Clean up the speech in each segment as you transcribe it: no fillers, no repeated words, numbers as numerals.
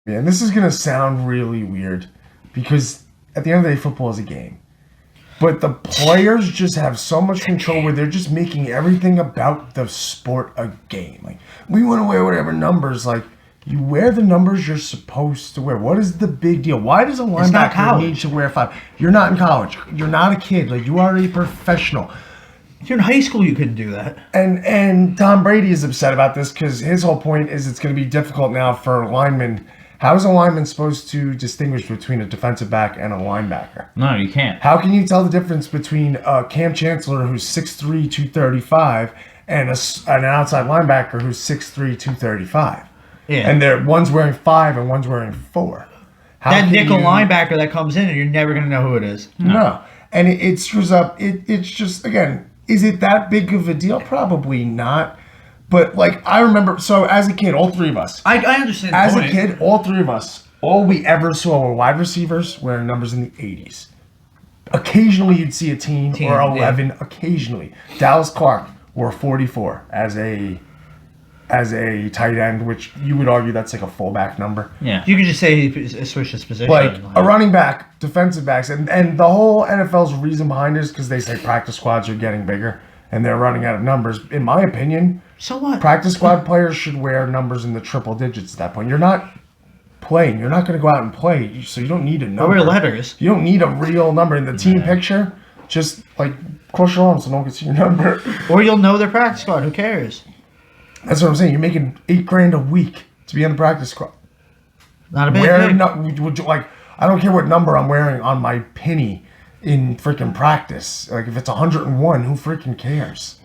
Yeah, and this is going to sound really weird because at the end of the day, football is a game. But the players just have so much control where they're just making everything about the sport a game. Like, we want to wear whatever numbers. Like, you wear the numbers you're supposed to wear. What is the big deal? Why does a linebacker need to wear 5? You're not in college. You're not a kid. Like, you are a professional. If you're in high school, you couldn't do that. And Tom Brady is upset about this because his whole point is it's going to be difficult now for linemen. How is a lineman supposed to distinguish between a defensive back and a linebacker? No, you can't. How can you tell the difference between Cam Chancellor, who's 6'3", 235, and an outside linebacker who's 6'3", 235? Yeah. And one's wearing 5 and one's wearing 4. That nickel linebacker that comes in, and you're never going to know who it is. No. And it screws up. It's just, again, is it that big of a deal? Probably not. But, like, I remember, so as a kid, all three of us. I understand As a kid, all three of us, all we ever saw were wide receivers wearing numbers in the 80s. Occasionally, you'd see a team or 11. Yeah. Occasionally. Dallas Clark wore 44 as a tight end, which you would argue that's like a fullback number. Yeah. You could just say he switched his position. Like a running back, defensive backs, and the whole NFL's reason behind it is because they say practice squads are getting bigger and they're running out of numbers. In my opinion, so what? Practice squad players should wear numbers in the triple digits at that point. You're not playing. You're not going to go out and play, so you don't need a number. Or letters. You don't need a real number. In the team picture, just like cross your arms so no one can see your number. Or you'll know their practice squad. Who cares? That's what I'm saying. You're making $8,000 a week to be on the practice squad. Not a big thing. Like, I don't care what number I'm wearing on my penny in freaking practice. Like, if it's 101, who freaking cares?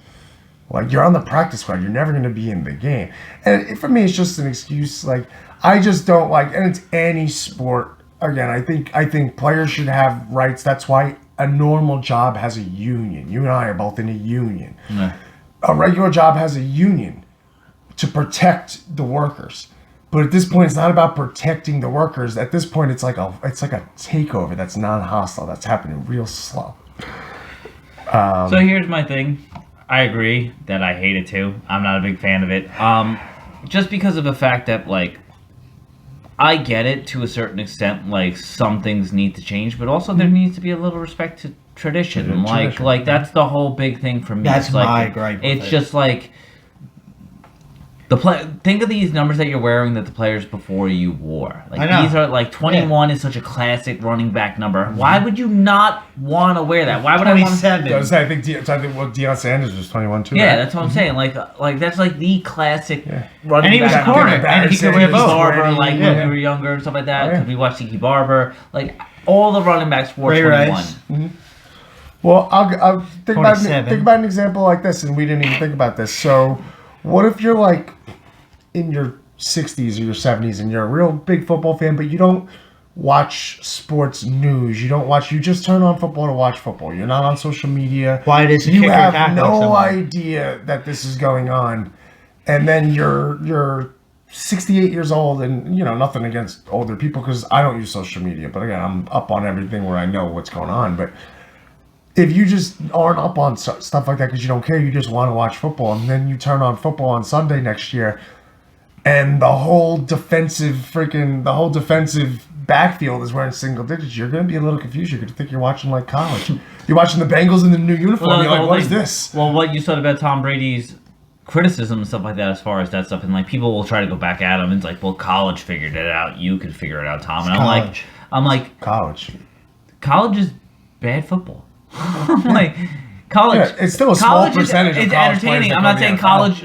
Like, you're on the practice squad. You're never going to be in the game. And for me, it's just an excuse. Like, I just don't like, and it's any sport. Again, I think players should have rights. That's why a normal job has a union. You and I are both in a union. Yeah. A regular job has a union to protect the workers. But at this point, it's not about protecting the workers. At this point, it's like a takeover that's non-hostile. That's happening real slow. So here's my thing. I agree that I hate it too. I'm not a big fan of it. Just because of the fact that, like, I get it to a certain extent. Like, some things need to change, but also there needs to be a little respect to tradition. Like that's the whole big thing for me. That's like, my gripe. It's just like think of these numbers that you're wearing that the players before you wore. Like, these are like 21 is such a classic running back number. Why would you not want to wear that? Why would 27? I think Deion Sanders was 21 too. Yeah, right? that's what I'm saying. Like that's like the classic running and he was back. corner, and he could wear both. Barber, like when we were younger and stuff like that. Because we watched Tiki Barber. Like, all the running backs wore 21. Mm-hmm. Well, I'll think about an example like this, and we didn't even think about this. So, what if you're like in your 60s or your 70s and you're a real big football fan, but you don't watch sports news, you just turn on football to watch football. You're not on social media. Why does you have no idea that this is going on, and then you're 68 years old, and nothing against older people because I don't use social media, but again, I'm up on everything where I know what's going on. But if you just aren't up on stuff like that because you don't care, you just want to watch football, and then you turn on football on Sunday next year, and the whole defensive backfield is wearing single digits, you're going to be a little confused. You're going to think you're watching like college. You're watching the Bengals in the new uniform. You're like, what is this? Well, what you said about Tom Brady's criticism and stuff like that, as far as that stuff, and like people will try to go back at him. It's like, well, college figured it out. You could figure it out, Tom. And I'm like, college is bad football. Like, college. Yeah, it's still a small percentage. It's entertaining. I'm not saying college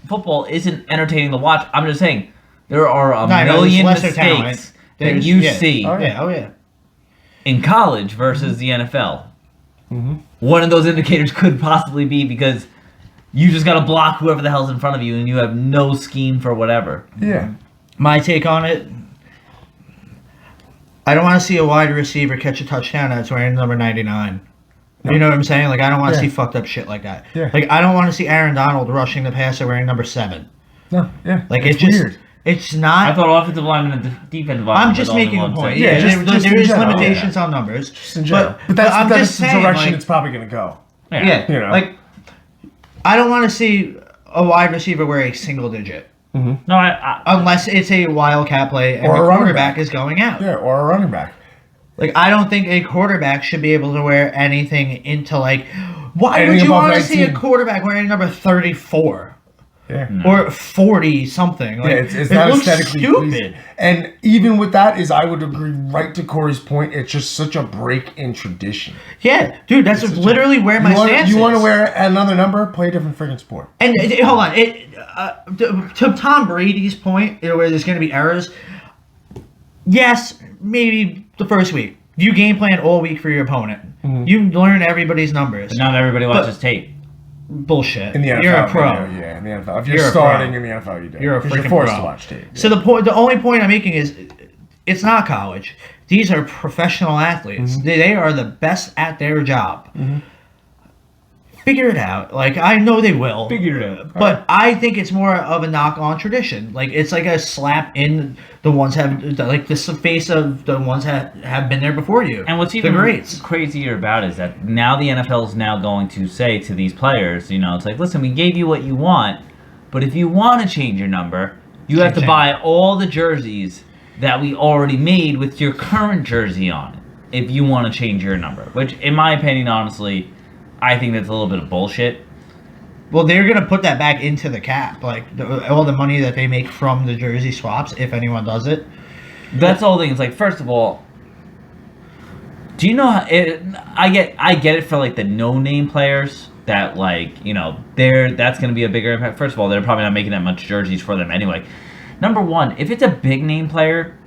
football isn't entertaining to watch. I'm just saying there are a million mistakes that you see in college versus the NFL. Mm-hmm. One of those indicators could possibly be because you just got to block whoever the hell's in front of you and you have no scheme for whatever. Yeah. My take on it, I don't want to see a wide receiver catch a touchdown that's wearing number 99. You know what I'm saying? Like, I don't want to see fucked up shit like that. Yeah. Like, I don't want to see Aaron Donald rushing the passer wearing number 7. No, yeah. Like, it's just weird. It's not. I thought offensive lineman and defensive lineman. I'm just making a point. Yeah, there is limitations on numbers. Just in general. But that's the direction it's probably going to go. Yeah. Like, I don't want to see a wide receiver wear a single digit. No, unless it's a wildcat play and Or the a running quarterback back. is going out. Yeah, or a running back. Like, I don't think a quarterback should be able to wear anything into, like, why Anything would you above want to see a 19. quarterback wearing number 34? Yeah. Or 40 something. Like, Yeah, it's it not looks aesthetically stupid. pleasing. And even with that, I would agree right to Corey's point. It's just such a break in tradition. Yeah, dude, that's literally where my stance is. You want to wear another number? Play a different freaking sport. And hold on, to Tom Brady's point, where there's going to be errors. Yes, maybe the first week. You game plan all week for your opponent. Mm-hmm. You learn everybody's numbers. but not everybody watches tape. Bullshit. In the NFL, You're a pro. Yeah, in the NFL. If you're, You're a starting pro. in the NFL, you do. You're a 'Cause freaking forced pro. to watch tape. So the only point I'm making is, it's not college. These are professional athletes. Mm-hmm. They are the best at their job. Figure it out. Like, I know they will. Figure it out. But I think it's more of a knock on tradition. Like, it's like a slap in the ones like the face of the ones that have been there before you. And what's the even greats. crazier about it is that now the NFL is now going to say to these players, it's like, listen, we gave you what you want, but if you want to change your number, you have to buy all the jerseys that we already made with your current jersey on it if you want to change your number. Which, in my opinion, honestly, I think that's a little bit of bullshit. Well, they're going to put that back into the cap. Like, all the money that they make from the jersey swaps, if anyone does it. That's the whole thing. It's like, first of all, do you know how I get it for, like, the no-name players that, like, that's going to be a bigger impact. First of all, they're probably not making that much jerseys for them anyway. Number one, if it's a big-name player,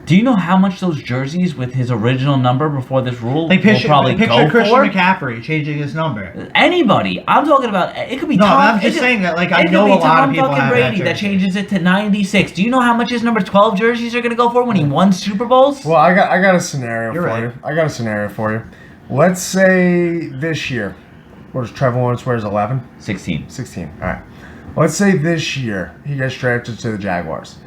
do you know how much those jerseys with his original number before this rule will probably go Christian for? McCaffrey changing his number. Anybody. I'm talking about, it could be No, Tom. I'm just saying that, like, I it know could a be lot of Tom people fucking have Brady that that jersey. changes it to 96. Do you know how much his number 12 jerseys are going to go for when he won Super Bowls? Well, I got a scenario You're for right. you. I got a scenario for you. Let's say this year, what does Trevor Lawrence wear? 11? 16. 16. All right. Let's say this year he gets drafted to the Jaguars,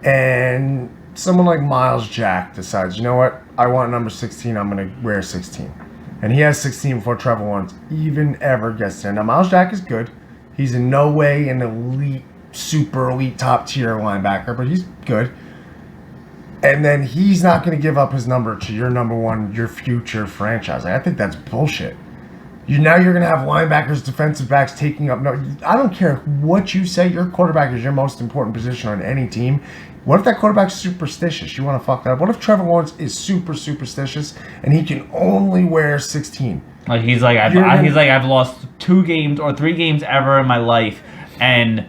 and someone like Miles Jack decides, you know what? I want number 16. I'm going to wear 16. And he has 16 before Trevor Lawrence even ever gets there. Now, Miles Jack is good. He's in no way an elite, super elite, top tier linebacker, but he's good. And then he's not going to give up his number to your number one, your future franchise. Like, I think that's bullshit. Now you're going to have linebackers, defensive backs taking up. No, I don't care what you say. Your quarterback is your most important position on any team. What if that quarterback's superstitious? You want to fuck that up? What if Trevor Lawrence is super superstitious and he can only wear 16? Like, he's like, I've lost 2 games or 3 games ever in my life, and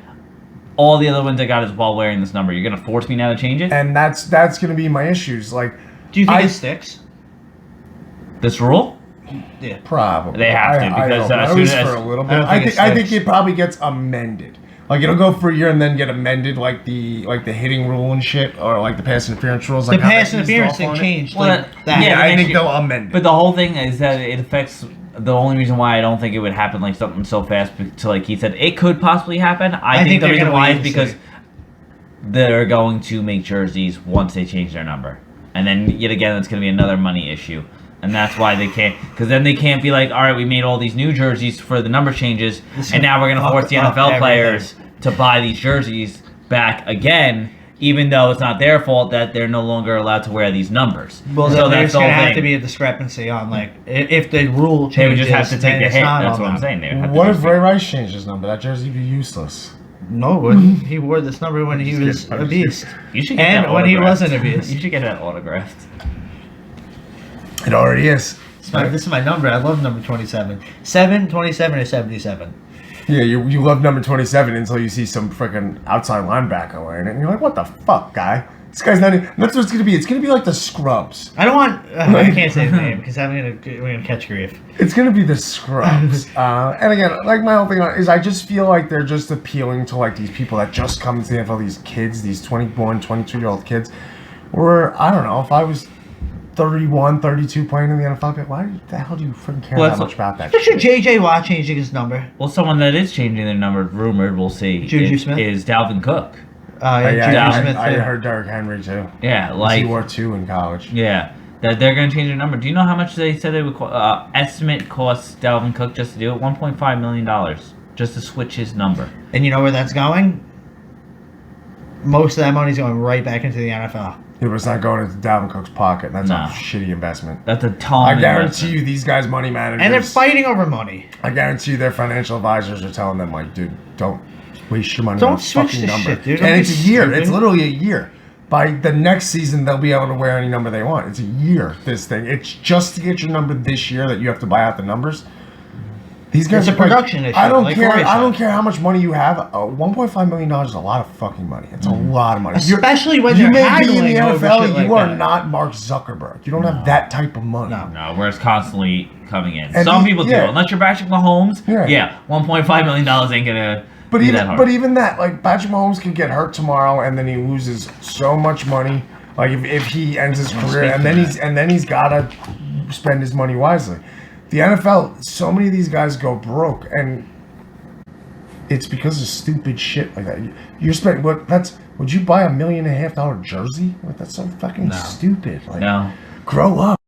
all the other ones I got is while wearing this number. You're going to force me now to change it? And that's going to be my issues. Like, Do you think it sticks? This rule? Yeah. Probably. They have to, because at soon least as- for a little bit. I don't think I it think sticks. it probably gets amended. Like, it'll go for a year and then get amended, like the hitting rule and shit, or like the pass interference rules. The Like how they pass eased interference off thing on it. changed. Well, Like that. Yeah, I next think year- they'll amend it. But the whole thing is that it affects. The only reason why I don't think it would happen like something so fast, to like he said, it could possibly happen. I think the they're reason gonna why wait is and because see. they're going to make jerseys once they change their number, and then yet again it's going to be another money issue, and that's why they can't. Because then they can't be like, all right, we made all these new jerseys for the number changes, and now we're going to force the fuck NFL up players to buy these jerseys back again. Even though it's not their fault that they're no longer allowed to wear these numbers. Well, so then that's there's the going to whole have to thing. be a discrepancy on, like, if the rule They changes. would just have to then take the it's hit. not That's on what I'm them. saying. They would have to What just if Ray Rice changed his number? That jersey would be useless. No, it wouldn't. He wore this number when he was a beast. You should get And that when he autographed. wasn't a beast. You should get that autographed. It already is. This is my number. I love number 27. 7, 27, or 77. Yeah, you love number 27 until you see some freaking outside linebacker wearing it, and you're like, what the fuck, guy? This guy's not even... That's what it's going to be. It's going to be like the Scrubs. I don't want... I can't say his name because we're gonna catch grief. It's going to be the Scrubs. And again, like my whole thing is I just feel like they're just appealing to like these people that just come to the NFL, these kids, these 21, 22-year-old kids. Where, I don't know, if I was 31, 32 playing in the NFL, I'd be like, why the hell do you freaking care Well, that that's much about that Picture shit? J.J. Watt changing his number. Well, someone that is changing their number, rumored, we'll see, Juju Smith? is Dalvin Cook. Yeah, Juju Smith, I too. heard Derrick Henry too. Yeah, He like, wore 2 in college. yeah, that they're going to change their number. Do you know how much they said they would estimate cost Dalvin Cook just to do it? $1.5 million just to switch his number. And you know where that's going? Most of that money's going right back into the NFL. It was not going into Dalvin Cook's pocket. And that's No. a shitty investment. That's a ton. I guarantee you, these guys, money managers, And they're fighting over money. I guarantee you, their financial advisors are telling them, like, dude, don't waste your money Don't on a switch fucking this number. shit, dude. And Don't it's a be year. stupid. It's literally a year. By the next season, they'll be able to wear any number they want. It's a year. This thing. It's just to get your number this year that you have to buy out the numbers. These guys It's a are like, production issue, I don't like care. Rory I don't said. care how much money you have. $1.5 million is a lot of fucking money. It's a lot of money. Especially when you they're may be in haggling the over NFL. shit You like are that. not Mark Zuckerberg. You don't have that type of money. No. No, where it's constantly coming in. And Some people do. yeah. Unless you're Patrick Mahomes, Yeah. $1.5 million ain't gonna But be even that hard. but even that, like Patrick Mahomes can get hurt tomorrow, and then he loses so much money. Like if he ends his career, and then he's gotta spend his money wisely. The NFL, so many of these guys go broke, and it's because of stupid shit like that. You're spending would you buy $1.5 million jersey? Like, that's so fucking stupid. Like, No. grow up.